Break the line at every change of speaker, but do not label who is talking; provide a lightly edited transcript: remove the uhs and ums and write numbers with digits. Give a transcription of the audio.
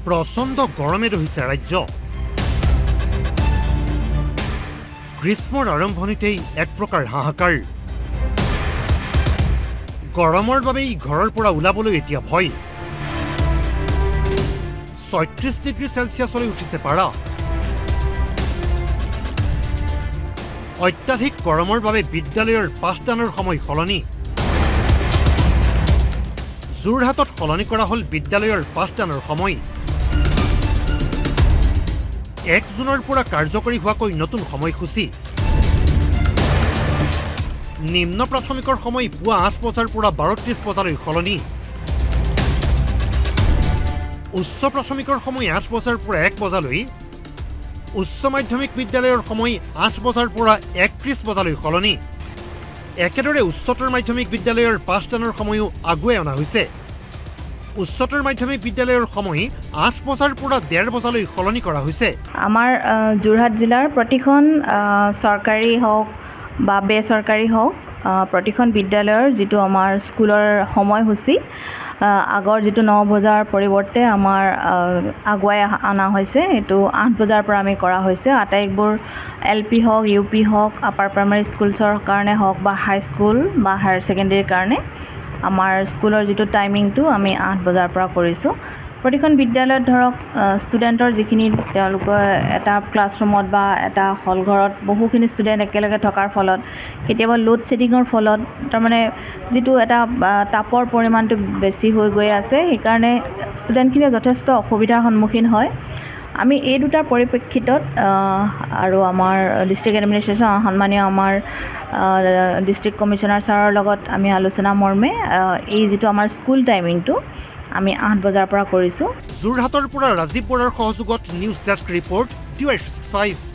প্ৰচণ্ড গৰমে ৰহিছে ৰাজ্য গ্ৰীষ্মৰ আৰম্ভণিতেই এক প্ৰকাৰ হাহাকাৰ গৰমৰ বাবেই ঘৰৰ পৰা ওলাবলৈ এতিয়া ভয় ৩৬ ডিগ্ৰী চেলচিয়াছলৈ উঠিছে পাৰা অত্যাধিক গৰমৰ বাবে বিদ্যালয়ৰ পাঠদানৰ সময় সলনি যোৰহাটত সলনি কৰা হ'ল বিদ্যালয়ৰ পাঠদানৰ সময় ১ জুনৰ পৰা কাৰ্যকৰী হোৱাকৈ নতুন সময়সূচী নিম্ন প্ৰাথমিকৰ সময় পুৱা ৮ বজাৰ পৰা ১২:৩০ বজালৈ সলনি উচ্চ প্ৰাথমিকৰ সময় ৮ বজাৰ পৰা ১ বজালৈ উচ্চ মাধ্যমিক বিদ্যালয়ৰ সময় ৮ বজাৰ পৰা ৩১ বজালৈ সলনি একেদৰে উচ্চতৰ মাধ্যমিক বিদ্যালয়ৰ পাঠদানৰ সময়ও আগুৱাই অনা হৈছে উচ্চতৰ মাধ্যমিক বিদ্যালয়ৰ সময় ৮ বজাৰ পৰা ১:৩০ বজালৈ সলনি কৰা হৈছে
আমাৰ যোৰহাট জিলাৰ প্ৰতিখন চৰকাৰী হওক বা বেচৰকাৰী হওক প্ৰতিখন বিদ্যালয়ৰ যিটো আমাৰ স্কুলৰ সময়সূচী আগৰ যিটো ৯ বজাৰ পৰিৱৰ্তে আমাৰ আগুৱাই অনা হৈছে এইটো ৮ বজাৰ পৰা আমি কৰা হৈছে আটাইবোৰ LP হওক UP হওক আপাৰ প্ৰাইমাৰী স্কুলছৰ কাৰণে হওক বা হাই স্কুল বা হায়াৰ ছেকেণ্ডেৰীৰ কাৰণে আমাৰ স্কুলৰ যিটো টাইমিংটো আমি ৮ বজাৰ পৰা কৰিছোঁ প্ৰতিখন বিদ্যালয়ত ধৰক ষ্টুডেণ্টৰ যিখিনি তেওঁলোকৰ এটা ক্লাছৰুমত বা এটা হল ঘৰত বহুখিনি ষ্টুডেণ্ট একেলগে থকাৰ ফলত কেতিয়াবা লোড ছেডিঙৰ ফলত তাৰমানে যিটো এটা তাপৰ পৰিমাণটো বেছি হৈ গৈ আছে সেইকাৰণে ষ্টুডেণ্টখিনিয়ে যথেষ্ট অসুবিধাৰ সন্মুখীন হয় আমি এই দুটাৰ পৰিপ্ৰেক্ষিতত আৰু আমাৰ ডিষ্ট্ৰিক্ট এডমিনিষ্ট্ৰেশ্যন সন্মানীয় আমাৰ ডিষ্ট্ৰিক্ট কমিশ্যনাৰ ছাৰৰ লগত আমি আলোচনা মৰ্মে এই যিটো আমাৰ স্কুল টাইমিংটো আমি ৮ বজাৰ পৰা কৰিছোঁ
যোৰহাটৰ পৰা ৰাজীৱ বৰাৰ সহযোগত নিউজ ডেস্ক ৰিপৰ্ট DY365